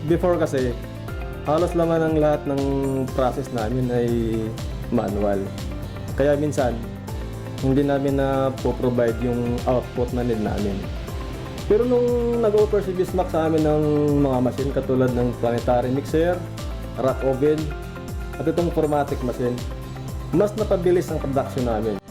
Before kasi, halos laman ang lahat ng process namin ay manual. Kaya minsan, hindi namin na po-provide yung output na need namin. Pero nung nag-offer si Vesmach sa amin ng mga machine katulad ng Planetary Mixer, rack oven, at itong Formatic machine, mas napabilis ang production namin.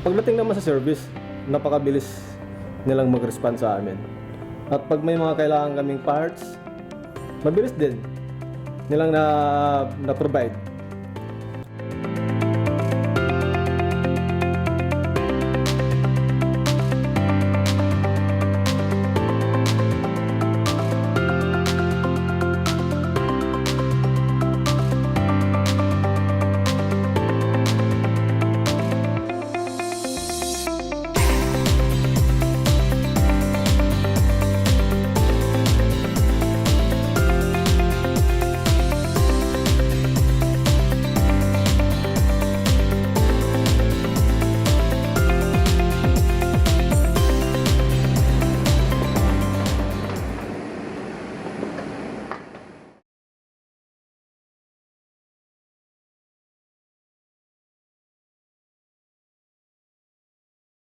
Pagdating naman sa service, napakabilis nilang mag-respond sa amin. At pag may mga kailangan kaming parts, mabilis din nilang na-provide.